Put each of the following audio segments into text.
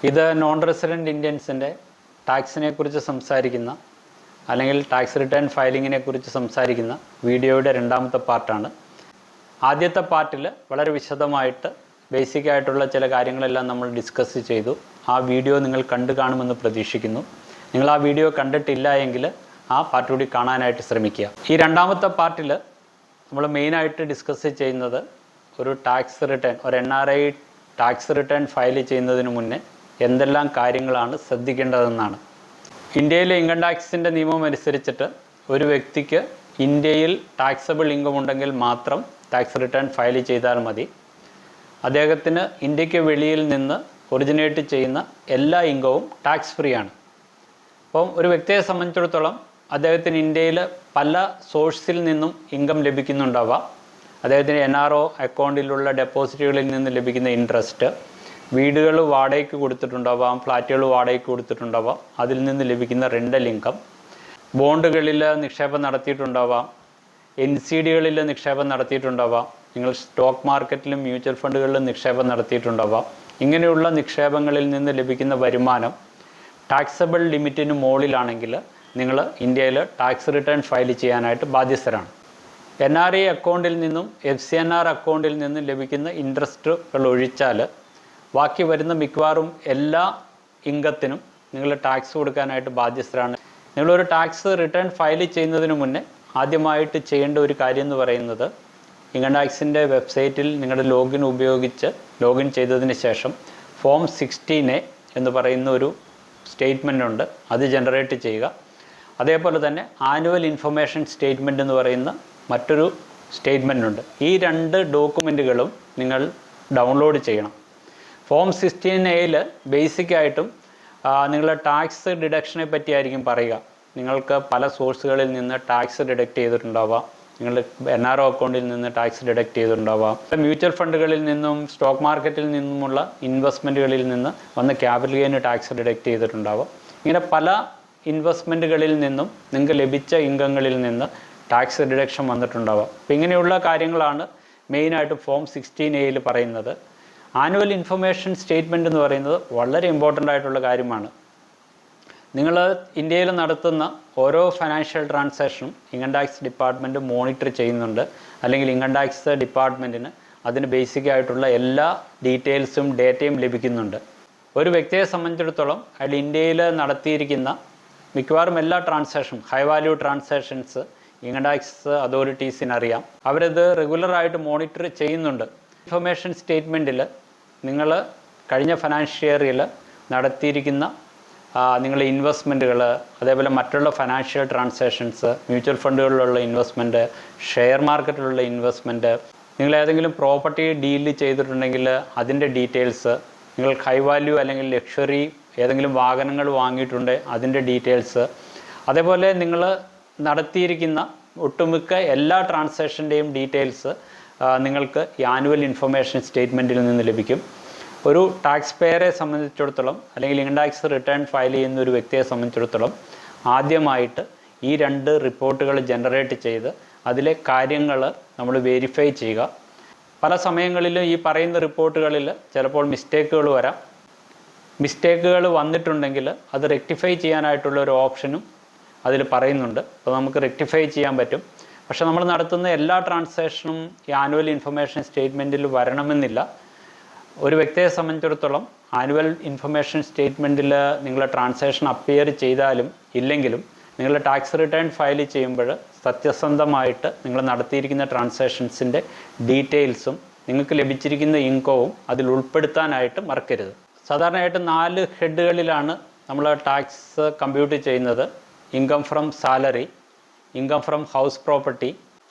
ഇത് non resident ഇന്ത്യൻസിൻ്റെ ടാക്സിനെ കുറിച്ച് സംസാരിക്കുന്ന അല്ലെങ്കിൽ ടാക്സ് റിട്ടേൺ ഫയലിങ്ങിനെ കുറിച്ച് സംസാരിക്കുന്ന വീഡിയോയുടെ രണ്ടാമത്തെ പാർട്ടാണ്. ആദ്യത്തെ പാർട്ടിൽ വളരെ വിശദമായിട്ട് ബേസിക് ആയിട്ടുള്ള ചില കാര്യങ്ങളെല്ലാം നമ്മൾ ഡിസ്കസ് ചെയ്തു. ആ വീഡിയോ നിങ്ങൾ കണ്ടു കാണുമെന്ന് പ്രതീക്ഷിക്കുന്നു. നിങ്ങൾ ആ വീഡിയോ കണ്ടിട്ടില്ല എങ്കിൽ ആ പാർട്ട് കൂടി കാണാനായിട്ട് ശ്രമിക്കുക. ഈ രണ്ടാമത്തെ പാർട്ടിൽ നമ്മൾ മെയിനായിട്ട് ഡിസ്കസ് ചെയ്യുന്നത് ഒരു ടാക്സ് റിട്ടേൺ, ഒരു NRI ടാക്സ് റിട്ടേൺ ഫയൽ ചെയ്യുന്നതിന് മുന്നേ എന്തെല്ലാം കാര്യങ്ങളാണ് ശ്രദ്ധിക്കേണ്ടതെന്നാണ്. ഇന്ത്യയിലെ ഇൻകം ടാക്സിൻ്റെ നിയമം അനുസരിച്ചിട്ട് ഒരു വ്യക്തിക്ക് ഇന്ത്യയിൽ ടാക്സബിൾ ഇൻകം ഉണ്ടെങ്കിൽ മാത്രം ടാക്സ് റിട്ടേൺ ഫയൽ ചെയ്താൽ മതി. അദ്ദേഹത്തിന് ഇന്ത്യക്ക് വെളിയിൽ നിന്ന് ഒറിജിനേറ്റ് ചെയ്യുന്ന എല്ലാ ഇൻകവും ടാക്സ് ഫ്രീ ആണ്. അപ്പം ഒരു വ്യക്തിയെ സംബന്ധിച്ചിടത്തോളം അദ്ദേഹത്തിന് ഇന്ത്യയിൽ പല സോഴ്സിൽ നിന്നും ഇൻകം ലഭിക്കുന്നുണ്ടാവാം. അദ്ദേഹത്തിന് NRO അക്കൗണ്ടിലുള്ള ഡെപ്പോസിറ്റുകളിൽ നിന്ന് ലഭിക്കുന്ന ഇൻട്രസ്റ്റ്, വീടുകൾ വാടകയ്ക്ക് കൊടുത്തിട്ടുണ്ടാവാം, ഫ്ലാറ്റുകൾ വാടകയ്ക്ക് കൊടുത്തിട്ടുണ്ടാവാം, അതിൽ നിന്ന് ലഭിക്കുന്ന റെൻ്റൽ ഇൻകം, ബോണ്ടുകളിൽ നിക്ഷേപം നടത്തിയിട്ടുണ്ടാവാം, NCDകളിൽ നിക്ഷേപം നടത്തിയിട്ടുണ്ടാവാം, നിങ്ങൾ സ്റ്റോക്ക് മാർക്കറ്റിലും മ്യൂച്വൽ ഫണ്ടുകളിലും നിക്ഷേപം നടത്തിയിട്ടുണ്ടാവാം. ഇങ്ങനെയുള്ള നിക്ഷേപങ്ങളിൽ നിന്ന് ലഭിക്കുന്ന വരുമാനം ടാക്സബിൾ ലിമിറ്റിന് മുകളിലാണെങ്കിൽ നിങ്ങൾ ഇന്ത്യയിൽ ടാക്സ് റിട്ടേൺ ഫയൽ ചെയ്യാനായിട്ട് ബാധ്യസ്ഥരാണ്. NRI അക്കൗണ്ടിൽ നിന്നും FCNR അക്കൗണ്ടിൽ നിന്നും ലഭിക്കുന്ന ഇൻട്രസ്റ്റുകൾ ഒഴിച്ചാൽ ബാക്കി വരുന്ന മിക്കവാറും എല്ലാ ഇൻകത്തിനും നിങ്ങൾ ടാക്സ് കൊടുക്കാനായിട്ട് ബാധ്യസ്ഥരാണ്. നിങ്ങളൊരു ടാക്സ് റിട്ടേൺ ഫയൽ ചെയ്യുന്നതിന് മുന്നേ ആദ്യമായിട്ട് ചെയ്യേണ്ട ഒരു കാര്യം എന്ന് പറയുന്നത്, ഇൻകം ടാക്സിൻ്റെ വെബ്സൈറ്റിൽ നിങ്ങളുടെ ലോഗിൻ ഉപയോഗിച്ച് ലോഗിൻ ചെയ്തതിന് ശേഷം ഫോം 16A എന്ന് പറയുന്ന ഒരു സ്റ്റേറ്റ്മെൻ്റ് ഉണ്ട്, അത് ജനറേറ്റ് ചെയ്യുക. അതേപോലെ തന്നെ ആനുവൽ ഇൻഫർമേഷൻ സ്റ്റേറ്റ്മെൻറ്റ് എന്ന് പറയുന്ന മറ്റൊരു സ്റ്റേറ്റ്മെൻ്റ് ഉണ്ട്. ഈ രണ്ട് ഡോക്യുമെൻറ്റുകളും നിങ്ങൾ ഡൗൺലോഡ് ചെയ്യണം. ഫോം 16Aയിൽ ബേസിക്കായിട്ടും നിങ്ങളുടെ ടാക്സ് ഡിഡക്ഷനെ പറ്റിയായിരിക്കും പറയുക. നിങ്ങൾക്ക് പല സോഴ്സുകളിൽ നിന്ന് ടാക്സ് ഡിഡക്റ്റ് ചെയ്തിട്ടുണ്ടാവാം. നിങ്ങൾ NRO അക്കൗണ്ടിൽ നിന്ന് ടാക്സ് ഡിഡക്റ്റ് ചെയ്തിട്ടുണ്ടാവാം. മ്യൂച്വൽ ഫണ്ടുകളിൽ നിന്നും സ്റ്റോക്ക് മാർക്കറ്റിൽ നിന്നുമുള്ള ഇൻവെസ്റ്റ്മെൻറ്റുകളിൽ നിന്ന് വന്ന ക്യാപിറ്റൽ ഗെയിന് ടാക്സ് ഡിഡക്റ്റ് ചെയ്തിട്ടുണ്ടാവാം. ഇങ്ങനെ പല ഇൻവെസ്റ്റ്മെൻറ്റുകളിൽ നിന്നും നിങ്ങൾക്ക് ലഭിച്ച ഇൻകങ്ങളിൽ നിന്ന് ടാക്സ് ഡിഡക്ഷൻ വന്നിട്ടുണ്ടാവാം. അപ്പോൾ ഇങ്ങനെയുള്ള കാര്യങ്ങളാണ് മെയിനായിട്ട് ഫോം 16Aയിൽ പറയുന്നത്. ആനുവൽ ഇൻഫർമേഷൻ സ്റ്റേറ്റ്മെൻറ്റ് എന്ന് പറയുന്നത് വളരെ ഇമ്പോർട്ടൻ്റ് ആയിട്ടുള്ള കാര്യമാണ്. നിങ്ങൾ ഇന്ത്യയിൽ നടത്തുന്ന ഓരോ ഫിനാൻഷ്യൽ ട്രാൻസാക്ഷനും ഇൻകം ടാക്സ് ഡിപ്പാർട്ട്മെൻറ്റ് മോണിറ്റർ ചെയ്യുന്നുണ്ട്. അല്ലെങ്കിൽ ഇൻകം ടാക്സ് ഡിപ്പാർട്ട്മെൻറ്റിന് അതിന് ബേസിക് ആയിട്ടുള്ള എല്ലാ ഡീറ്റെയിൽസും ഡേറ്റയും ലഭിക്കുന്നുണ്ട്. ഒരു വ്യക്തിയെ സംബന്ധിച്ചിടത്തോളം അയാൾ ഇന്ത്യയിൽ നടത്തിയിരിക്കുന്ന മിക്കവാറും എല്ലാ ട്രാൻസാക്ഷനും, high value transactions income tax അതോറിറ്റീസിനറിയാം. അവരത് റെഗുലറായിട്ട് മോണിറ്റർ ചെയ്യുന്നുണ്ട്. ഇൻഫർമേഷൻ സ്റ്റേറ്റ്മെൻറ്റിൽ നിങ്ങൾ കഴിഞ്ഞ ഫിനാൻഷ്യൽ ഇയറിൽ നടത്തിയിരിക്കുന്ന നിങ്ങളുടെ ഇൻവെസ്റ്റ്മെൻറ്റുകൾ, അതേപോലെ മറ്റുള്ള ഫിനാൻഷ്യൽ ട്രാൻസാക്ഷൻസ്, മ്യൂച്വൽ ഫണ്ടുകളിലുള്ള ഇൻവെസ്റ്റ്മെൻറ്റ്, ഷെയർ മാർക്കറ്റിലുള്ള ഇൻവെസ്റ്റ്മെൻറ്റ്, നിങ്ങൾ ഏതെങ്കിലും പ്രോപ്പർട്ടി ഡീൽ ചെയ്തിട്ടുണ്ടെങ്കിൽ അതിൻ്റെ ഡീറ്റെയിൽസ്, നിങ്ങൾ ഹൈ വാല്യൂ അല്ലെങ്കിൽ ലക്ഷറി ഏതെങ്കിലും വാഹനങ്ങൾ വാങ്ങിയിട്ടുണ്ട് അതിൻ്റെ ഡീറ്റെയിൽസ്, അതേപോലെ നിങ്ങൾ നടത്തിയിരിക്കുന്ന ഒട്ടുമിക്ക എല്ലാ ട്രാൻസാക്ഷൻ്റെയും ഡീറ്റെയിൽസ് നിങ്ങൾക്ക് ഈ ആനുവൽ ഇൻഫർമേഷൻ സ്റ്റേറ്റ്മെൻറ്റിൽ നിന്ന് ലഭിക്കും. ഒരു ടാക്സ് പേയറെ സംബന്ധിച്ചിടത്തോളം അല്ലെങ്കിൽ ഇൻകം ടാക്സ് റിട്ടേൺ ഫയൽ ചെയ്യുന്ന ഒരു വ്യക്തിയെ സംബന്ധിച്ചിടത്തോളം ആദ്യമായിട്ട് ഈ രണ്ട് റിപ്പോർട്ടുകൾ ജനറേറ്റ് ചെയ്ത് അതിലെ കാര്യങ്ങൾ നമ്മൾ വെരിഫൈ ചെയ്യുക. പല സമയങ്ങളിലും ഈ പറയുന്ന റിപ്പോർട്ടുകളിൽ ചിലപ്പോൾ മിസ്റ്റേക്കുകൾ വരാം. മിസ്റ്റേക്കുകൾ വന്നിട്ടുണ്ടെങ്കിൽ അത് റെക്ടിഫൈ ചെയ്യാനായിട്ടുള്ള ഒരു ഓപ്ഷനും അതിൽ പറയുന്നുണ്ട്. അപ്പോൾ നമുക്ക് റെക്ടിഫൈ ചെയ്യാൻ പറ്റും. പക്ഷേ നമ്മൾ നടത്തുന്ന എല്ലാ ട്രാൻസാക്ഷനും ഈ ആനുവൽ ഇൻഫർമേഷൻ സ്റ്റേറ്റ്മെൻറ്റിൽ വരണമെന്നില്ല. ഒരു വ്യക്തിയെ സംബന്ധിച്ചിടത്തോളം ആനുവൽ ഇൻഫർമേഷൻ സ്റ്റേറ്റ്മെൻറ്റിൽ നിങ്ങളുടെ ട്രാൻസാക്ഷൻ അപ്പിയർ ചെയ്താലും ഇല്ലെങ്കിലും നിങ്ങൾ ടാക്സ് റിട്ടേൺ ഫയൽ ചെയ്യുമ്പോൾ സത്യസന്ധമായിട്ട് നിങ്ങൾ നടത്തിയിരിക്കുന്ന ട്രാൻസാക്ഷൻസിൻ്റെ ഡീറ്റെയിൽസും നിങ്ങൾക്ക് ലഭിച്ചിരിക്കുന്ന ഇൻകവും അതിൽ ഉൾപ്പെടുത്താനായിട്ട് മറക്കരുത്. സാധാരണയായിട്ട് 4 ഹെഡുകളിലാണ് നമ്മൾ ടാക്സ് കമ്പ്യൂട്ട് ചെയ്യുന്നത്. Income from salary, income from house property,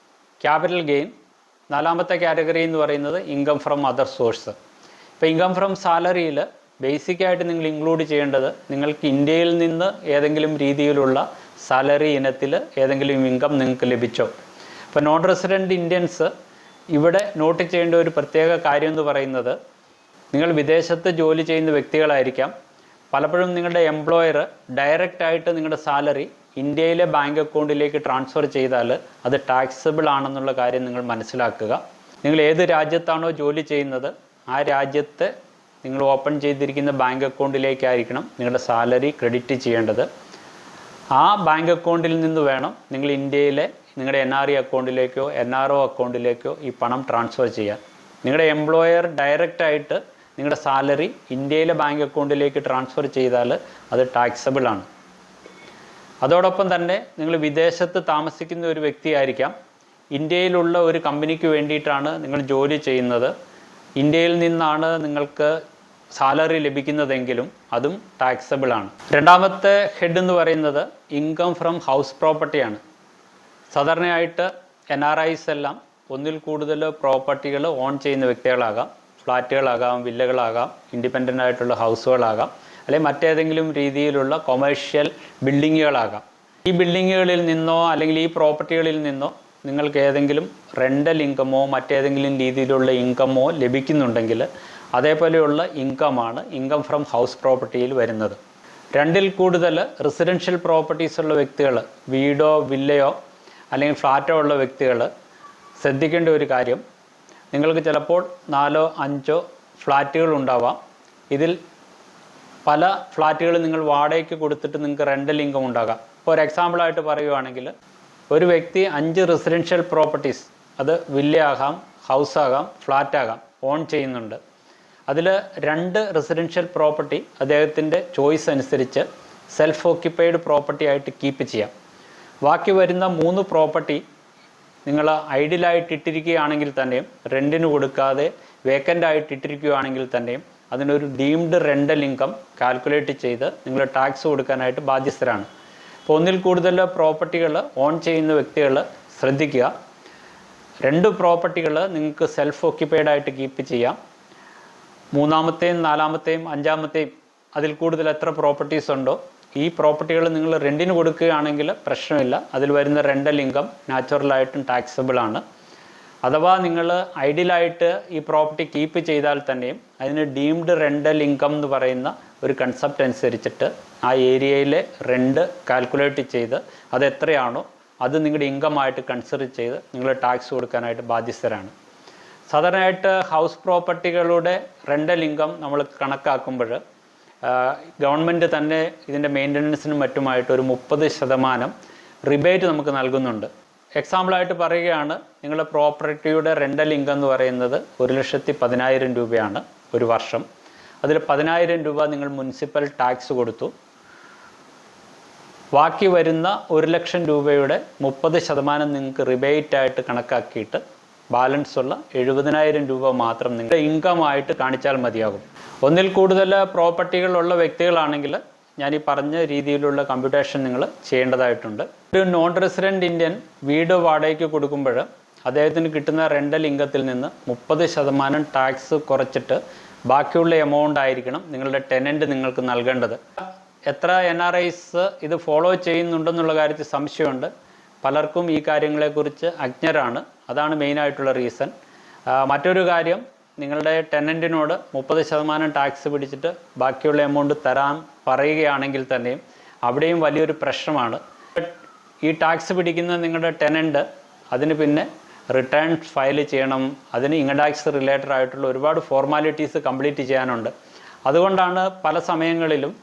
capital gain, 4ാമത്തെ കാറ്റഗറി എന്ന് പറയുന്നത് ഇൻകം ഫ്രം അതർ സോഴ്സ്. ഇപ്പോൾ ഇൻകം ഫ്രം സാലറിയിൽ ബേസിക്കായിട്ട് നിങ്ങൾ ഇൻക്ലൂഡ് ചെയ്യേണ്ടത് നിങ്ങൾക്ക് ഇന്ത്യയിൽ നിന്ന് ഏതെങ്കിലും രീതിയിലുള്ള സാലറി ഇനത്തിൽ ഏതെങ്കിലും ഇൻകം നിങ്ങൾക്ക് ലഭിച്ചോ. ഇപ്പോൾ നോൺ റെസിഡൻറ്റ് ഇന്ത്യൻസ് ഇവിടെ നോട്ട് ചെയ്യേണ്ട ഒരു പ്രത്യേക കാര്യം എന്ന് പറയുന്നത്, നിങ്ങൾ വിദേശത്ത് ജോലി ചെയ്യുന്ന വ്യക്തികളായിരിക്കാം. പലപ്പോഴും നിങ്ങളുടെ എംപ്ലോയർ ഡയറക്റ്റായിട്ട് നിങ്ങളുടെ സാലറി ഇന്ത്യയിലെ ബാങ്ക് അക്കൗണ്ടിലേക്ക് ട്രാൻസ്ഫർ ചെയ്താൽ അത് ടാക്സബിൾ ആണെന്നുള്ള കാര്യം നിങ്ങൾ മനസ്സിലാക്കുക. നിങ്ങൾ ഏത് രാജ്യത്താണോ ജോലി ചെയ്യുന്നത് ആ രാജ്യത്തെ നിങ്ങൾ ഓപ്പൺ ചെയ്തിരിക്കുന്ന ബാങ്ക് അക്കൗണ്ടിലേക്കായിരിക്കണം നിങ്ങളുടെ സാലറി ക്രെഡിറ്റ് ചെയ്യേണ്ടത്. ആ ബാങ്ക് അക്കൗണ്ടിൽ നിന്ന് വേണം നിങ്ങൾ ഇന്ത്യയിലെ നിങ്ങളുടെ NRE അക്കൗണ്ടിലേക്കോ NRO അക്കൗണ്ടിലേക്കോ ഈ പണം ട്രാൻസ്ഫർ ചെയ്യാൻ. നിങ്ങളുടെ എംപ്ലോയർ ഡയറക്റ്റായിട്ട് നിങ്ങളുടെ സാലറി ഇന്ത്യയിലെ ബാങ്ക് അക്കൗണ്ടിലേക്ക് ട്രാൻസ്ഫർ ചെയ്താൽ അത് ടാക്സബിൾ ആണ്. അതോടൊപ്പം തന്നെ നിങ്ങൾ വിദേശത്ത് താമസിക്കുന്ന ഒരു വ്യക്തിയായിരിക്കാം. ഇന്ത്യയിലുള്ള ഒരു കമ്പനിക്ക് വേണ്ടിയിട്ടാണ് നിങ്ങൾ ജോലി ചെയ്യുന്നത്. ഇന്ത്യയിൽ നിന്നാണ് നിങ്ങൾക്ക് സാലറി ലഭിക്കുന്നതെങ്കിലും അതും ടാക്സബിൾ ആണ്. രണ്ടാമത്തെ ഹെഡ് എന്ന് പറയുന്നത് ഇൻകം ഫ്രം ഹൗസ് പ്രോപ്പർട്ടിയാണ്. സാധാരണയായിട്ട് NRIs എല്ലാം ഒന്നിൽ കൂടുതൽ പ്രോപ്പർട്ടികൾ ഓൺ ചെയ്യുന്ന വ്യക്തികളാകാം. ഫ്ലാറ്റുകളാകാം, വില്ലകളാകാം, ഇൻഡിപെൻഡൻ്റ് ആയിട്ടുള്ള ഹൗസുകളാകാം, അല്ലെങ്കിൽ മറ്റേതെങ്കിലും രീതിയിലുള്ള കൊമേഴ്ഷ്യൽ ബിൽഡിങ്ങുകളാകാം. ഈ ബിൽഡിങ്ങുകളിൽ നിന്നോ അല്ലെങ്കിൽ ഈ പ്രോപ്പർട്ടികളിൽ നിന്നോ നിങ്ങൾക്ക് ഏതെങ്കിലും റെൻ്റൽ ഇൻകമോ മറ്റേതെങ്കിലും രീതിയിലുള്ള ഇൻകമോ ലഭിക്കുന്നുണ്ടെങ്കിൽ അതേപോലെയുള്ള ഇൻകമാണ് ഇൻകം ഫ്രം ഹൗസ് പ്രോപ്പർട്ടിയിൽ വരുന്നത്. രണ്ടിൽ കൂടുതൽ റെസിഡൻഷ്യൽ പ്രോപ്പർട്ടീസ് ഉള്ള വ്യക്തികൾ, വീടോ വില്ലയോ അല്ലെങ്കിൽ ഫ്ലാറ്റോ ഉള്ള വ്യക്തികൾ ശ്രദ്ധിക്കേണ്ട ഒരു കാര്യം, നിങ്ങൾക്ക് ചിലപ്പോൾ 4-5 ഫ്ലാറ്റുകൾ ഉണ്ടാവാം. ഇതിൽ പല ഫ്ലാറ്റുകൾ നിങ്ങൾ വാടകയ്ക്ക് കൊടുത്തിട്ട് നിങ്ങൾക്ക് റെൻ്റൽ ഇൻകം ഉണ്ടാകാം. ഇപ്പോൾ ഒരു എക്സാമ്പിളായിട്ട് പറയുകയാണെങ്കിൽ ഒരു വ്യക്തി 5 റെസിഡൻഷ്യൽ പ്രോപ്പർട്ടീസ്, അത് വില്ലയാകാം, ഹൗസാകാം, ഫ്ലാറ്റാകാം, ഓൺ ചെയ്യുന്നുണ്ട്. അതിൽ 2 റെസിഡൻഷ്യൽ പ്രോപ്പർട്ടി അദ്ദേഹത്തിൻ്റെ ചോയ്സ് അനുസരിച്ച് സെൽഫ് ഓക്യുപ്പൈഡ് പ്രോപ്പർട്ടി ആയിട്ട് കീപ്പ് ചെയ്യാം. ബാക്കി വരുന്ന 3 പ്രോപ്പർട്ടി നിങ്ങൾ ഐഡിയലായിട്ട് ഇട്ടിരിക്കുകയാണെങ്കിൽ തന്നെയും, റെൻറ്റിന് കൊടുക്കാതെ വേക്കൻ്റ് ആയിട്ട് ഇട്ടിരിക്കുകയാണെങ്കിൽ തന്നെയും അതിനൊരു ഡീംഡ് റെൻ്റൽ ഇൻകം കാൽക്കുലേറ്റ് ചെയ്ത് നിങ്ങൾ ടാക്സ് കൊടുക്കാനായിട്ട് ബാധ്യസ്ഥരാണ്. അപ്പോൾ ഒന്നിൽ കൂടുതൽ പ്രോപ്പർട്ടികൾ ഓൺ ചെയ്യുന്ന വ്യക്തികൾ ശ്രദ്ധിക്കുക. 2 പ്രോപ്പർട്ടികൾ നിങ്ങൾക്ക് സെൽഫ് ഓക്യുപ്പൈഡ് ആയിട്ട് കീപ്പ് ചെയ്യാം. 3-ാമത്തെയും 4-ാമത്തെയും 5-ാമത്തെയും അതിൽ കൂടുതൽ എത്ര പ്രോപ്പർട്ടീസ് ഉണ്ടോ ഈ പ്രോപ്പർട്ടികൾ നിങ്ങൾ റെൻറ്റിന് കൊടുക്കുകയാണെങ്കിൽ പ്രശ്നമില്ല. അതിൽ വരുന്ന റെൻ്റൽ ഇൻകം നാച്ചുറലായിട്ടും ടാക്സബിൾ ആണ്. അഥവാ നിങ്ങൾ ഐഡിയലായിട്ട് ഈ പ്രോപ്പർട്ടി കീപ്പ് ചെയ്താൽ തന്നെയും അതിന് ഡീംഡ് റെൻ്റൽ ഇൻകം എന്ന് പറയുന്ന ഒരു കൺസെപ്റ്റ് അനുസരിച്ചിട്ട് ആ ഏരിയയിലെ റെൻ്റ് കാൽക്കുലേറ്റ് ചെയ്ത് അത് എത്രയാണോ അത് നിങ്ങളുടെ ഇൻകമായിട്ട് കൺസിഡർ ചെയ്ത് നിങ്ങൾ ടാക്സ് കൊടുക്കാനായിട്ട് ബാധ്യസ്ഥരാണ്. സാധാരണയായിട്ട് ഹൗസ് പ്രോപ്പർട്ടികളുടെ റെൻ്റൽ ഇൻകം നമ്മൾ കണക്കാക്കുമ്പോൾ ഗവൺമെൻറ് തന്നെ ഇതിൻ്റെ മെയിൻ്റനൻസിനും മറ്റുമായിട്ട് ഒരു 30% റിബേറ്റ് നമുക്ക് നൽകുന്നുണ്ട്. എക്സാമ്പിളായിട്ട് പറയുകയാണ്, നിങ്ങളുടെ പ്രോപ്പർട്ടിയുടെ റെൻ്റൽ ഇൻകം എന്ന് പറയുന്നത് 1,10,000 രൂപയാണ് ഒരു വർഷം. അതിൽ 10,000 രൂപ നിങ്ങൾ മുനിസിപ്പൽ ടാക്സ് കൊടുത്തു. ബാക്കി വരുന്ന 1,00,000 രൂപയുടെ 30% നിങ്ങൾക്ക് റിബേറ്റായിട്ട് കണക്കാക്കിയിട്ട് ബാലൻസ് ഉള്ള 70,000 രൂപ മാത്രം നിങ്ങളുടെ ഇൻകമായിട്ട് കാണിച്ചാൽ മതിയാകും. ഒന്നിൽ കൂടുതൽ പ്രോപ്പർട്ടികളുള്ള വ്യക്തികളാണെങ്കിൽ ഞാൻ ഈ പറഞ്ഞ രീതിയിലുള്ള കമ്പ്യൂട്ടേഷൻ നിങ്ങൾ ചെയ്യേണ്ടതായിട്ടുണ്ട്. ഒരു നോൺ റെസിഡൻറ്റ് ഇന്ത്യൻ വീട് വാടകയ്ക്ക് കൊടുക്കുമ്പോൾ അദ്ദേഹത്തിന് കിട്ടുന്ന റെൻ്റൽ ഇൻകത്തിൽ നിന്ന് 30% ടാക്സ് കുറച്ചിട്ട് ബാക്കിയുള്ള എമൗണ്ട് ആയിരിക്കണം നിങ്ങളുടെ ടെനൻറ്റ് നിങ്ങൾക്ക് നൽകേണ്ടത്. എത്ര NRIs ഇത് ഫോളോ ചെയ്യുന്നുണ്ടെന്നുള്ള കാര്യത്തിൽ സംശയമുണ്ട്. പലർക്കും ഈ കാര്യങ്ങളെക്കുറിച്ച് അജ്ഞരാണ്. അതാണ് മെയിനായിട്ടുള്ള റീസൺ. മറ്റൊരു കാര്യം, നിങ്ങളുടെ ടെനൻറ്റിനോട് 30% ടാക്സ് പിടിച്ചിട്ട് ബാക്കിയുള്ള എമൗണ്ട് തരാൻ പറയുകയാണെങ്കിൽ തന്നെയും അവിടെയും വലിയൊരു പ്രശ്നമാണ്. ഈ ടാക്സ് പിടിക്കുന്ന നിങ്ങളുടെ ടെനൻറ്റ് അതിന് പിന്നെ റിട്ടേൺ ഫയൽ ചെയ്യണം. അതിന് ഇൻകം ടാക്സ് റിലേറ്റഡ് ആയിട്ടുള്ള ഒരുപാട് ഫോർമാലിറ്റീസ് കംപ്ലീറ്റ് ചെയ്യാനുണ്ട്. അതുകൊണ്ടാണ് പല സമയങ്ങളിലും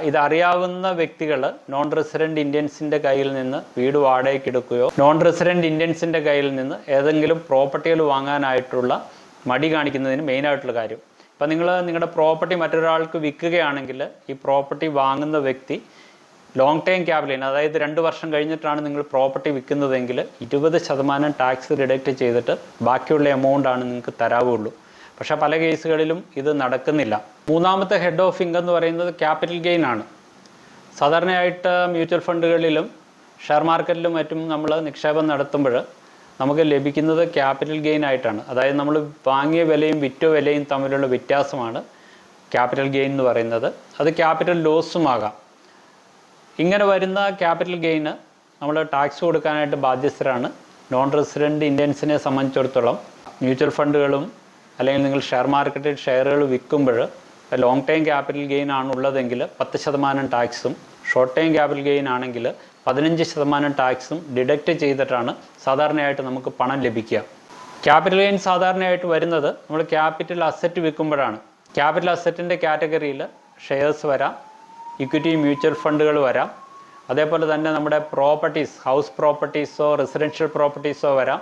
ഇതറിയാവുന്ന വ്യക്തികൾ നോൺ റെസിഡൻറ്റ് ഇന്ത്യൻസിൻ്റെ കയ്യിൽ നിന്ന് വീട് വാടകയ്ക്ക് എടുക്കുകയോ നോൺ റെസിഡൻറ്റ് ഇന്ത്യൻസിൻ്റെ കയ്യിൽ നിന്ന് ഏതെങ്കിലും പ്രോപ്പർട്ടികൾ വാങ്ങാനായിട്ടുള്ള മടി കാണിക്കുന്നതിന് മെയിനായിട്ടുള്ള കാര്യം. ഇപ്പം നിങ്ങളുടെ പ്രോപ്പർട്ടി മറ്റൊരാൾക്ക് വിൽക്കുകയാണെങ്കിൽ ഈ പ്രോപ്പർട്ടി വാങ്ങുന്ന വ്യക്തി ലോങ് ടൈം ക്യാപിറ്റൽ, അതായത് 2 വർഷം കഴിഞ്ഞിട്ടാണ് നിങ്ങൾ പ്രോപ്പർട്ടി വിൽക്കുന്നതെങ്കിൽ 20% ടാക്സ് റിഡക്റ്റ് ചെയ്തിട്ട് ബാക്കിയുള്ള എമൗണ്ടാണ് നിങ്ങൾക്ക് തരാവുള്ളൂ. പക്ഷേ പല കേസുകളിലും ഇത് നടക്കുന്നില്ല. 3-ാമത്തെ ഹെഡ് ഓഫ് ഇൻകം എന്ന് പറയുന്നത് ക്യാപിറ്റൽ ഗെയിൻ ആണ്. സാധാരണയായിട്ട് മ്യൂച്വൽ ഫണ്ടുകളിലും ഷെയർ മാർക്കറ്റിലും മറ്റും നമ്മൾ നിക്ഷേപം നടത്തുമ്പോൾ നമുക്ക് ലഭിക്കുന്നത് ക്യാപിറ്റൽ ഗെയിൻ ആയിട്ടാണ്. അതായത് നമ്മൾ വാങ്ങിയ വിലയും വിറ്റ വിലയും തമ്മിലുള്ള വ്യത്യാസമാണ് ക്യാപിറ്റൽ ഗെയിൻ എന്ന് പറയുന്നത്. അത് ക്യാപിറ്റൽ ലോസും ആകാം. ഇങ്ങനെ വരുന്ന ക്യാപിറ്റൽ ഗെയിന് നമ്മൾ ടാക്സ് കൊടുക്കാനായിട്ട് ബാധ്യസ്ഥരാണ്. നോൺ റെസിഡൻറ്റ് ഇന്ത്യൻസിനെ സംബന്ധിച്ചിടത്തോളം മ്യൂച്വൽ ഫണ്ടുകളും അല്ലെങ്കിൽ നിങ്ങൾ ഷെയർ മാർക്കറ്റിൽ ഷെയറുകൾ വിൽക്കുമ്പോൾ ലോങ് ടൈം ക്യാപിറ്റൽ ഗെയിൻ ആണുള്ളതെങ്കിൽ 10% ടാക്സും ഷോർട്ട് ടൈം ക്യാപിറ്റൽ ഗെയിൻ ആണെങ്കിൽ 15% ടാക്സും ഡിഡക്റ്റ് ചെയ്തിട്ടാണ് സാധാരണയായിട്ട് നമുക്ക് പണം ലഭിക്കുക. ക്യാപിറ്റൽ ഗെയിൻ സാധാരണയായിട്ട് വരുന്നത് നമ്മൾ ക്യാപിറ്റൽ അസറ്റ് വിൽക്കുമ്പോഴാണ്. ക്യാപിറ്റൽ അസറ്റിൻ്റെ കാറ്റഗറിയിൽ ഷെയർസ് വരാം, ഇക്വിറ്റി മ്യൂച്വൽ ഫണ്ടുകൾ വരാം, അതേപോലെ തന്നെ നമ്മുടെ പ്രോപ്പർട്ടീസ്, ഹൗസ് പ്രോപ്പർട്ടീസോ റെസിഡൻഷ്യൽ പ്രോപ്പർട്ടീസോ വരാം,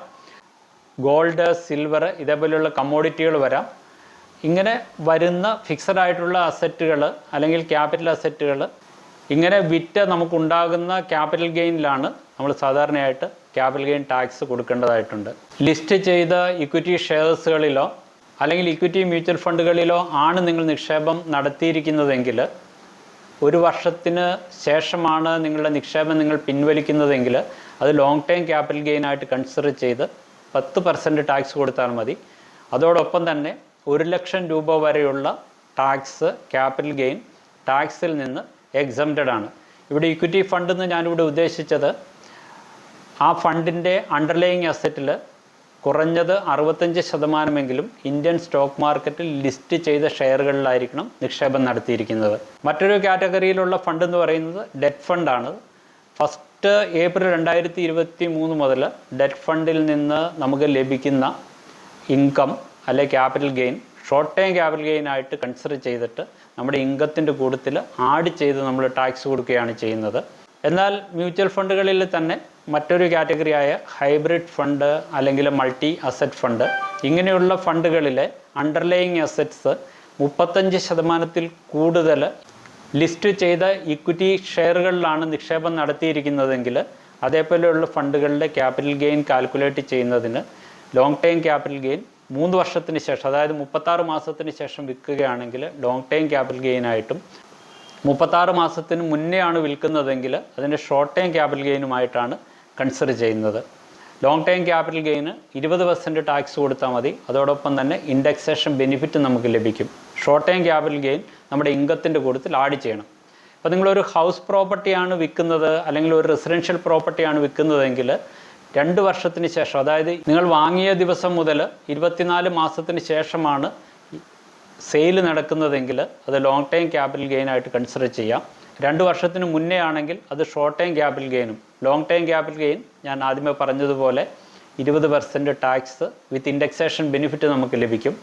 ഗോൾഡ്, സിൽവർ ഇതേപോലെയുള്ള കമ്മോഡിറ്റികൾ വരാം. ഇങ്ങനെ വരുന്ന ഫിക്സഡ് ആയിട്ടുള്ള അസറ്റുകൾ അല്ലെങ്കിൽ ക്യാപിറ്റൽ അസറ്റുകൾ ഇങ്ങനെ വിറ്റ് നമുക്കുണ്ടാകുന്ന ക്യാപിറ്റൽ ഗെയിനിലാണ് നമ്മൾ സാധാരണയായിട്ട് ക്യാപിറ്റൽ ഗെയിൻ ടാക്സ് കൊടുക്കേണ്ടതായിട്ടുണ്ട്. ലിസ്റ്റ് ചെയ്ത ഇക്വിറ്റി ഷെയർസുകളിലോ അല്ലെങ്കിൽ ഇക്വിറ്റി മ്യൂച്വൽ ഫണ്ടുകളിലോ ആണ് നിങ്ങൾ നിക്ഷേപം നടത്തിയിരിക്കുന്നതെങ്കിൽ, ഒരു വർഷത്തിന് ശേഷമാണ് നിങ്ങളുടെ നിക്ഷേപം നിങ്ങൾ പിൻവലിക്കുന്നതെങ്കിൽ അത് ലോങ് ടൈം ക്യാപിറ്റൽ ഗെയിൻ ആയിട്ട് കൺസിഡർ ചെയ്ത് 10% ടാക്സ് കൊടുത്താൽ മതി. അതോടൊപ്പം തന്നെ 1 ലക്ഷം രൂപ വരെയുള്ള ടാക്സ്, ക്യാപിറ്റൽ ഗെയിൻ ടാക്സിൽ നിന്ന് എക്സംപ്റ്റഡ് ആണ്. ഇവിടെ ഇക്വിറ്റി ഫണ്ട് എന്ന് ഞാനിവിടെ ഉദ്ദേശിച്ചത് ആ ഫണ്ടിൻ്റെ അണ്ടർലൈയിങ് അസറ്റിൽ കുറഞ്ഞത് 65% ഇന്ത്യൻ സ്റ്റോക്ക് മാർക്കറ്റിൽ ലിസ്റ്റ് ചെയ്ത ഷെയറുകളിലായിരിക്കണം നിക്ഷേപം നടത്തിയിരിക്കുന്നത്. മറ്റൊരു കാറ്റഗറിയിലുള്ള ഫണ്ട് എന്ന് പറയുന്നത് ഡെറ്റ് ഫണ്ടാണ്. ഫസ്റ്റ് ഏപ്രിൽ 2023 മുതൽ ഡെറ്റ് ഫണ്ടിൽ നിന്ന് നമുക്ക് ലഭിക്കുന്ന ഇൻകം അല്ലെ capital gain short time capital gain ആയിട്ട് കൺസിഡർ ചെയ്തിട്ട് നമ്മുടെ ഇൻകത്തിൻ്റെ കൂട്ടത്തിൽ ആഡ് ചെയ്ത് നമ്മൾ ടാക്സ് കൊടുക്കുകയാണ് ചെയ്യുന്നത്. എന്നാൽ മ്യൂച്വൽ ഫണ്ടുകളിൽ തന്നെ മറ്റൊരു കാറ്റഗറിയായ ഹൈബ്രിഡ് ഫണ്ട് അല്ലെങ്കിൽ മൾട്ടി അസറ്റ് ഫണ്ട്, ഇങ്ങനെയുള്ള ഫണ്ടുകളിലെ അണ്ടർലൈയിങ് അസറ്റ്സ് 35% കൂടുതൽ ലിസ്റ്റ് ചെയ്ത ഇക്വിറ്റി ഷെയറുകളിലാണ് നിക്ഷേപം നടത്തിയിരിക്കുന്നതെങ്കിൽ അതേപോലെയുള്ള ഫണ്ടുകളുടെ ക്യാപിറ്റൽ ഗെയിൻ കാൽക്കുലേറ്റ് ചെയ്യുന്നതിന് ലോങ് ടൈം ക്യാപിറ്റൽ ഗെയിൻ 3 വർഷത്തിന് ശേഷം, അതായത് 36 മാസത്തിന് ശേഷം വിൽക്കുകയാണെങ്കിൽ ലോങ് ടൈം ക്യാപിറ്റൽ ഗെയിനായിട്ടും, 36 മാസത്തിന് മുന്നേ ആണ് വിൽക്കുന്നതെങ്കിൽ അതിൻ്റെ ഷോർട്ട് ടൈം ക്യാപിറ്റൽ ഗെയിനുമായിട്ടാണ് കൺസിഡർ ചെയ്യുന്നത്. Long time capital gain 20% tax കൊടുത്താൽ മതി. അതോടൊപ്പം തന്നെ ഇൻഡെക്സേഷൻ ബെനിഫിറ്റ് നമുക്ക് ലഭിക്കും. ഷോർട്ട് ടൈം ക്യാപിറ്റൽ ഗെയിൻ നമ്മുടെ ഇൻകത്തിൻ്റെ കൂട്ടത്തിൽ ആഡ് ചെയ്യണം. അപ്പോൾ നിങ്ങളൊരു ഹൗസ് പ്രോപ്പർട്ടിയാണ് വിൽക്കുന്നത് അല്ലെങ്കിൽ ഒരു റെസിഡൻഷ്യൽ പ്രോപ്പർട്ടിയാണ് വിൽക്കുന്നതെങ്കിൽ 2 വർഷത്തിന് ശേഷം, അതായത് നിങ്ങൾ വാങ്ങിയ ദിവസം മുതൽ 24 മാസത്തിന് ശേഷമാണ് സെയിൽ നടക്കുന്നതെങ്കിൽ അത് ലോങ് ടൈം ക്യാപിറ്റൽ ഗെയിൻ ആയിട്ട് കൺസിഡർ ചെയ്യാം. 2 വർഷത്തിന് മുന്നേ ആണെങ്കിൽ അത് ഷോർട്ട് ടൈം ക്യാപിറ്റൽ ഗെയിനും. ലോങ് ടൈം ക്യാപിറ്റൽ ഗെയിൻ ഞാൻ ആദ്യമേ പറഞ്ഞതുപോലെ 20% ടാക്സ് വിത്ത് ഇൻഡെക്സേഷൻ ബെനിഫിറ്റ് നമുക്ക് ലഭിക്കും.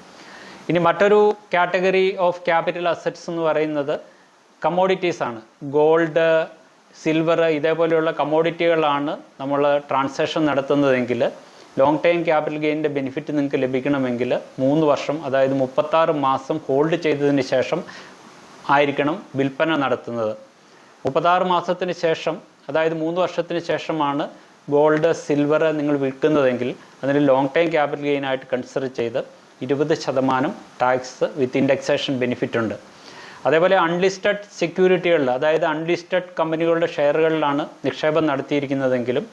ഇനി മറ്റൊരു കാറ്റഗറി ഓഫ് ക്യാപിറ്റൽ അസറ്റ്സ് എന്ന് പറയുന്നത് കമ്മോഡിറ്റീസ് ആണ്. ഗോൾഡ്, സിൽവർ ഇതേപോലെയുള്ള കമ്മോഡിറ്റികളാണ് നമ്മൾ ട്രാൻസാക്ഷൻ നടത്തുന്നതെങ്കിൽ ലോങ് ടൈം ക്യാപിറ്റൽ ഗെയിനിൻ്റെ ബെനിഫിറ്റ് നിങ്ങൾക്ക് ലഭിക്കണമെങ്കിൽ 3 വർഷം, അതായത് 36 മാസം ഹോൾഡ് ചെയ്തതിന് ശേഷം ആയിരിക്കണം വിൽപ്പന നടത്തുന്നത്. 36 മാസത്തിന് ശേഷം, അതായത് 3 വർഷത്തിന് ശേഷമാണ് ഗോൾഡ്, സിൽവർ നിങ്ങൾ വിൽക്കുന്നതെങ്കിൽ അതിന് ലോങ് ടൈം ക്യാപിറ്റൽ ഗെയിനായിട്ട് കൺസിഡർ ചെയ്ത് 20% ടാക്സ് വിത്ത് ഇൻഡെക്സേഷൻ ബെനിഫിറ്റ് ഉണ്ട്. അതേപോലെ അൺലിസ്റ്റഡ് സെക്യൂരിറ്റികളിൽ, അതായത് അൺലിസ്റ്റഡ് കമ്പനികളുടെ ഷെയറുകളിലാണ് നിക്ഷേപം നടത്തിയിരിക്കുന്നതെങ്കിലും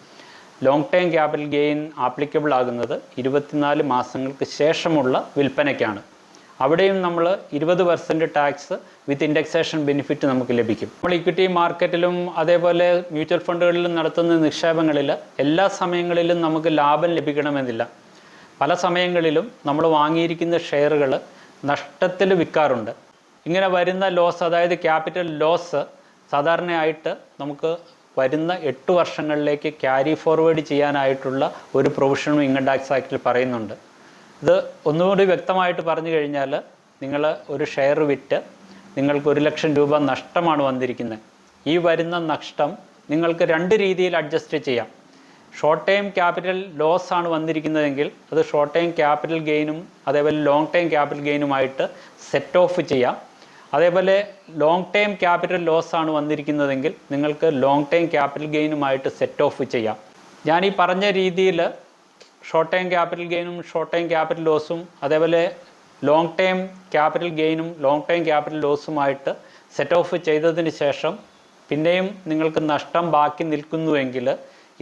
long time capital gain applicable ആകുന്നത് 24 മാസങ്ങൾക്ക് ശേഷമുള്ള വിൽപ്പനയ്ക്കാണ്. അവിടെയും നമ്മൾ 20% ടാക്സ് വിത്ത് ഇൻഡെക്സേഷൻ ബെനിഫിറ്റ് നമുക്ക് ലഭിക്കും. നമ്മൾ ഇക്വിറ്റി മാർക്കറ്റിലും അതേപോലെ മ്യൂച്വൽ ഫണ്ടുകളിലും നടത്തുന്ന നിക്ഷേപങ്ങളിൽ എല്ലാ സമയങ്ങളിലും നമുക്ക് ലാഭം ലഭിക്കണമെന്നില്ല. പല സമയങ്ങളിലും നമ്മൾ വാങ്ങിയിരിക്കുന്ന ഷെയറുകൾ നഷ്ടത്തിൽ വിൽക്കാറുണ്ട്. ഇങ്ങനെ വരുന്ന ലോസ്, അതായത് ക്യാപിറ്റൽ ലോസ്, സാധാരണയായിട്ട് നമുക്ക് വരുന്ന 8 വർഷങ്ങളിലേക്ക് ക്യാരി ഫോർവേഡ് ചെയ്യാനായിട്ടുള്ള ഒരു പ്രൊവിഷനും ഇൻകം ടാക്സ് ആക്റ്റിൽ പറയുന്നുണ്ട്. ഇത് ഒന്നുകൂടി വ്യക്തമായിട്ട് പറഞ്ഞു കഴിഞ്ഞാൽ, നിങ്ങൾ ഒരു ഷെയർ വിറ്റ് നിങ്ങൾക്ക് 1 ലക്ഷം രൂപ നഷ്ടമാണ് വന്നിരിക്കുന്നത്. ഈ വരുന്ന നഷ്ടം നിങ്ങൾക്ക് 2 രീതിയിൽ അഡ്ജസ്റ്റ് ചെയ്യാം. ഷോർട്ട് ടൈം ക്യാപിറ്റൽ ലോസ് ആണ് വന്നിരിക്കുന്നതെങ്കിൽ അത് ഷോർട്ട് ടൈം ക്യാപിറ്റൽ ഗെയിനും അതേപോലെ ലോങ് ടൈം ക്യാപിറ്റൽ ഗെയിനുമായിട്ട് സെറ്റ് ഓഫ് ചെയ്യാം. അതേപോലെ ലോങ് ടൈം ക്യാപിറ്റൽ ലോസ് ആണ് വന്നിരിക്കുന്നതെങ്കിൽ നിങ്ങൾക്ക് ലോങ് ടൈം ക്യാപിറ്റൽ ഗെയിനുമായിട്ട് സെറ്റ് ഓഫ് ചെയ്യാം. ഞാൻ ഈ പറഞ്ഞ രീതിയിൽ ഷോർട്ട് ടൈം ക്യാപിറ്റൽ ഗെയിനും ഷോർട്ട് ടൈം ക്യാപിറ്റൽ ലോസും അതേപോലെ ലോങ് ടൈം ക്യാപിറ്റൽ ഗെയിനും ലോങ് ടൈം ക്യാപിറ്റൽ ലോസുമായിട്ട് സെറ്റ് ഓഫ് ചെയ്തതിന് ശേഷം പിന്നെയും നിങ്ങൾക്ക് നഷ്ടം ബാക്കി നിൽക്കുന്നുവെങ്കിൽ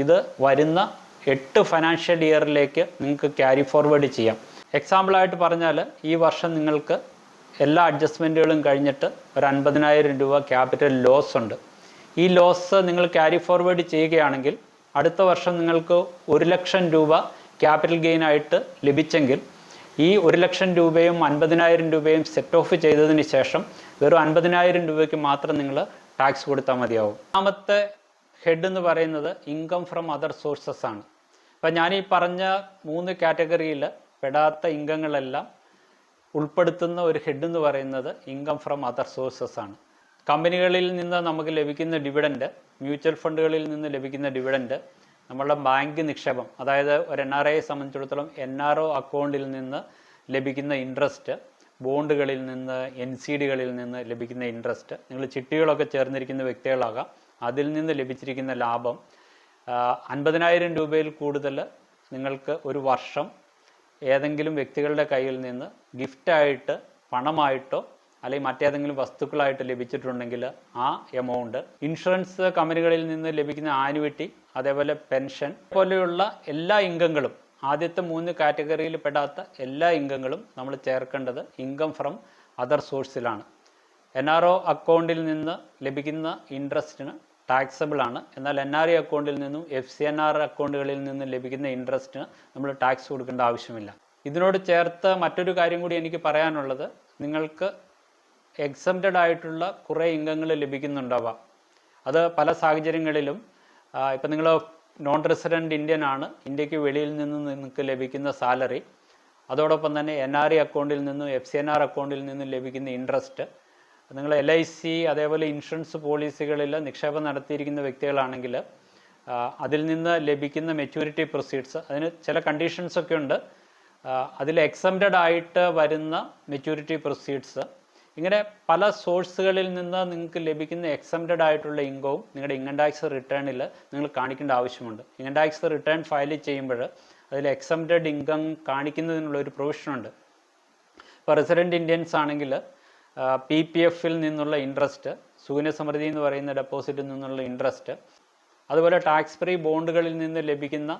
ഇത് വരുന്ന 8 ഫൈനാൻഷ്യൽ ഇയറിലേക്ക് നിങ്ങൾക്ക് ക്യാരി ഫോർവേഡ് ചെയ്യാം. എക്സാമ്പിളായിട്ട് പറഞ്ഞാൽ, ഈ വർഷം നിങ്ങൾക്ക് എല്ലാ അഡ്ജസ്റ്റ്മെൻറ്റുകളും കഴിഞ്ഞിട്ട് ഒരു 50,000 രൂപ ക്യാപിറ്റൽ ലോസ് ഉണ്ട്. ഈ ലോസ് നിങ്ങൾ ക്യാരി ഫോർവേഡ് ചെയ്യുകയാണെങ്കിൽ അടുത്ത വർഷം നിങ്ങൾക്ക് 1 ലക്ഷം രൂപ ക്യാപിറ്റൽ ഗെയിനായിട്ട് ലഭിച്ചെങ്കിൽ ഈ 1 ലക്ഷം രൂപയും 50,000 രൂപയും സെറ്റ് ഓഫ് ചെയ്തതിന് ശേഷം വെറും 50,000 രൂപയ്ക്ക് മാത്രം നിങ്ങൾ ടാക്സ് കൊടുത്താൽ മതിയാവും. രണ്ടാമത്തെ ഹെഡ് എന്ന് പറയുന്നത് ഇൻകം ഫ്രം അതർ സോഴ്സസ് ആണ്. അപ്പം ഞാൻ ഈ പറഞ്ഞ 3 കാറ്റഗറിയിൽ പെടാത്ത ഇൻകങ്ങളെല്ലാം ഉൾപ്പെടുത്തുന്ന ഒരു ഹെഡ് എന്ന് പറയുന്നത് ഇൻകം ഫ്രം അതർ സോഴ്സസ് ആണ്. കമ്പനികളിൽ നിന്ന് നമുക്ക് ലഭിക്കുന്ന ഡിവിഡൻഡ്, മ്യൂച്വൽ ഫണ്ടുകളിൽ നിന്ന് ലഭിക്കുന്ന ഡിവിഡൻഡ്, നമ്മളുടെ ബാങ്ക് നിക്ഷേപം, അതായത് ഒരു NRIയെ സംബന്ധിച്ചിടത്തോളം NRO അക്കൗണ്ടിൽ നിന്ന് ലഭിക്കുന്ന ഇൻട്രസ്റ്റ്, ബോണ്ടുകളിൽ നിന്ന്, NCDകളിൽ നിന്ന് ലഭിക്കുന്ന ഇൻട്രസ്റ്റ്, നിങ്ങൾ ചിട്ടികളൊക്കെ ചേർന്നിരിക്കുന്ന വ്യക്തികളാകാം, അതിൽ നിന്ന് ലഭിച്ചിരിക്കുന്ന ലാഭം, 50,000 രൂപയിൽ കൂടുതൽ നിങ്ങൾക്ക് ഒരു വർഷം ഏതെങ്കിലും വ്യക്തികളുടെ കയ്യിൽ നിന്ന് ഗിഫ്റ്റായിട്ട്, പണമായിട്ടോ അല്ലെങ്കിൽ മറ്റേതെങ്കിലും വസ്തുക്കളായിട്ട് ലഭിച്ചിട്ടുണ്ടെങ്കിൽ ആ എമൗണ്ട്, ഇൻഷുറൻസ് കമ്പനികളിൽ നിന്ന് ലഭിക്കുന്ന ആനുവിറ്റി, അതേപോലെ പെൻഷൻ പോലെയുള്ള എല്ലാ ഇൻകങ്ങളും, ആദ്യത്തെ 3 കാറ്റഗറിയിൽ പെടാത്ത എല്ലാ ഇൻകങ്ങളും നമ്മൾ ചേർക്കേണ്ടത് ഇൻകം ഫ്രം അതർ സോഴ്സിലാണ്. NRO അക്കൗണ്ടിൽ നിന്ന് ലഭിക്കുന്ന ഇൻട്രസ്റ്റിന് ടാക്സബിൾ ആണ്. എന്നാൽ NRE അക്കൗണ്ടിൽ നിന്നും FCNR അക്കൗണ്ടുകളിൽ നിന്നും ലഭിക്കുന്ന ഇൻട്രസ്റ്റിന് നമ്മൾ ടാക്സ് കൊടുക്കേണ്ട ആവശ്യമില്ല. ഇതിനോട് ചേർത്ത് മറ്റൊരു കാര്യം കൂടി എനിക്ക് പറയാനുള്ളത്, നിങ്ങൾക്ക് എക്സംപ്റ്റഡ് ആയിട്ടുള്ള കുറേ ഇൻകങ്ങൾ ലഭിക്കുന്നുണ്ടാവാം. അത് പല സാഹചര്യങ്ങളിലും, ഇപ്പം നിങ്ങൾ നോൺ റെസിഡൻറ്റ് ഇന്ത്യൻ ആണ്, ഇന്ത്യക്ക് വെളിയിൽ നിന്ന് നിങ്ങൾക്ക് ലഭിക്കുന്ന സാലറി, അതോടൊപ്പം തന്നെ NRE അക്കൗണ്ടിൽ നിന്നും FCNR അക്കൗണ്ടിൽ നിന്നും ലഭിക്കുന്ന ഇൻട്രസ്റ്റ്, നിങ്ങൾ LIC അതേപോലെ ഇൻഷുറൻസ് പോളിസികളിൽ നിക്ഷേപം നടത്തിയിരിക്കുന്ന വ്യക്തികളാണെങ്കിൽ അതിൽ നിന്ന് ലഭിക്കുന്ന മെച്യൂരിറ്റി പ്രൊസീഡ്സ്, അതിന് ചില കണ്ടീഷൻസൊക്കെ ഉണ്ട്. അതിൽ എക്സംപ്റ്റഡ് ആയിട്ട് വരുന്ന മെച്യൂരിറ്റി പ്രൊസീഡ്സ്, ഇങ്ങനെ പല സോഴ്സുകളിൽ നിന്ന് നിങ്ങൾക്ക് ലഭിക്കുന്ന എക്സംപ്റ്റഡ് ആയിട്ടുള്ള ഇൻകവും നിങ്ങളുടെ ഇൻകം ടാക്സ് റിട്ടേണിൽ നിങ്ങൾ കാണിക്കേണ്ട ആവശ്യമുണ്ട്. ഇൻകം ടാക്സ് റിട്ടേൺ ഫയൽ ചെയ്യുമ്പോൾ അതിൽ എക്സംപ്റ്റഡ് ഇൻകം കാണിക്കുന്നതിനുള്ള ഒരു പ്രൊവിഷനുണ്ട്. ഇപ്പോൾ റെസിഡൻറ്റ് ഇന്ത്യൻസ് ആണെങ്കിൽ PPFൽ നിന്നുള്ള ഇൻട്രസ്റ്റ്, സുകന്യ സമൃദ്ധി എന്ന് പറയുന്ന ഡെപ്പോസിറ്റിൽ നിന്നുള്ള ഇൻട്രസ്റ്റ്, അതുപോലെ ടാക്സ് ഫ്രീ ബോണ്ടുകളിൽ നിന്ന് ലഭിക്കുന്ന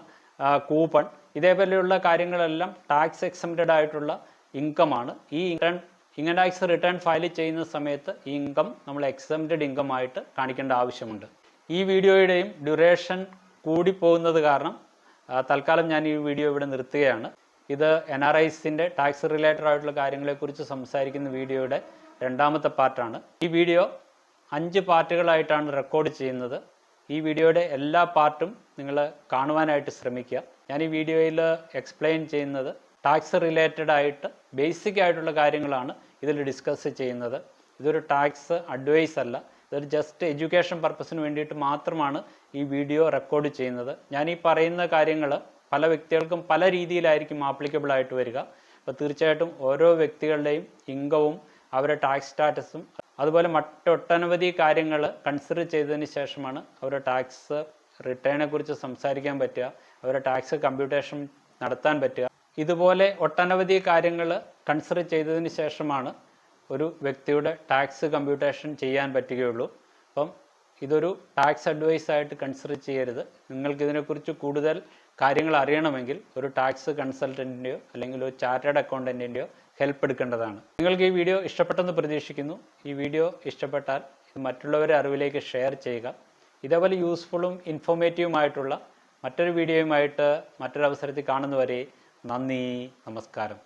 കൂപ്പൺ, ഇതേപോലെയുള്ള കാര്യങ്ങളെല്ലാം ടാക്സ് എക്സംപ്റ്റഡ് ആയിട്ടുള്ള ഇൻകമാണ്. ഈ ഇൻകം ടാക്സ് റിട്ടേൺ ഫയൽ ചെയ്യുന്ന സമയത്ത് ഈ ഇൻകം നമ്മൾ എക്സംപ്റ്റഡ് ഇൻകം ആയിട്ട് കാണിക്കേണ്ട ആവശ്യമുണ്ട്. ഈ വീഡിയോയുടെയും ഡ്യൂറേഷൻ കൂടിപ്പോകുന്നത് കാരണം തൽക്കാലം ഞാൻ ഈ വീഡിയോ ഇവിടെ നിർത്തുകയാണ്. ഇത് NRIസിൻ്റെ ടാക്സ് റിലേറ്റഡ് ആയിട്ടുള്ള കാര്യങ്ങളെക്കുറിച്ച് സംസാരിക്കുന്ന വീഡിയോയുടെ 2ാമത്തെ പാർട്ടാണ്. ഈ വീഡിയോ 5 പാർട്ടുകളായിട്ടാണ് റെക്കോർഡ് ചെയ്യുന്നത്. ഈ വീഡിയോയുടെ എല്ലാ പാർട്ടും നിങ്ങൾ കാണുവാനായിട്ട് ശ്രമിക്കുക. ഞാൻ ഈ വീഡിയോയിൽ എക്സ്പ്ലെയിൻ ചെയ്യുന്നത് ടാക്സ് റിലേറ്റഡ് ആയിട്ട് ബേസിക് ആയിട്ടുള്ള കാര്യങ്ങളാണ് ഇതിൽ ഡിസ്കസ് ചെയ്യുന്നത്. ഇതൊരു ടാക്സ് അഡ്വൈസ് അല്ല, ഇതൊരു ജസ്റ്റ് എഡ്യൂക്കേഷൻ പർപ്പസിന് വേണ്ടിയിട്ട് മാത്രമാണ് ഈ വീഡിയോ റെക്കോർഡ് ചെയ്യുന്നത്. ഞാൻ ഈ പറയുന്ന കാര്യങ്ങൾ പല വ്യക്തികൾക്കും പല രീതിയിലായിരിക്കും ആപ്ലിക്കബിൾ ആയിട്ട് വരിക. അപ്പോൾ തീർച്ചയായിട്ടും ഓരോ വ്യക്തികളുടെയും ഇൻകവും അവരുടെ ടാക്സ് സ്റ്റാറ്റസും അതുപോലെ മറ്റൊട്ടനവധി കാര്യങ്ങൾ കൺസിഡർ ചെയ്തതിന് ശേഷമാണ് അവരുടെ ടാക്സ് റിട്ടേണിനെ കുറിച്ച് സംസാരിക്കാൻ പറ്റുക, അവരുടെ ടാക്സ് കമ്പ്യൂട്ടേഷൻ നടത്താൻ പറ്റുക. ഇതുപോലെ ഒട്ടനവധി കാര്യങ്ങൾ കൺസിഡർ ചെയ്തതിന് ശേഷമാണ് ഒരു വ്യക്തിയുടെ ടാക്സ് കമ്പ്യൂട്ടേഷൻ ചെയ്യാൻ പറ്റുകയുള്ളൂ. അപ്പം ഇതൊരു ടാക്സ് അഡ്വൈസ് ആയിട്ട് കൺസിഡർ ചെയ്യരുത്. നിങ്ങൾക്കിതിനെക്കുറിച്ച് കൂടുതൽ കാര്യങ്ങൾ അറിയണമെങ്കിൽ ഒരു ടാക്സ് കൺസൾട്ടൻറ്റിൻ്റെയോ അല്ലെങ്കിൽ ഒരു ചാർട്ടേഡ് അക്കൗണ്ടൻറ്റിൻ്റെയോ ഹെൽപ്പ് എടുക്കേണ്ടതാണ്. നിങ്ങൾക്ക് ഈ വീഡിയോ ഇഷ്ടപ്പെട്ടെന്ന് പ്രതീക്ഷിക്കുന്നു. ഈ വീഡിയോ ഇഷ്ടപ്പെട്ടാൽ ഇത് മറ്റുള്ളവരുടെ അറിവിലേക്ക് ഷെയർ ചെയ്യുക. ഇതേപോലെ യൂസ്ഫുള്ളും ഇൻഫോർമേറ്റീവുമായിട്ടുള്ള മറ്റൊരു വീഡിയോയുമായിട്ട് മറ്റൊരവസരത്തിൽ കാണുന്നവരെ നന്ദി, നമസ്കാരം.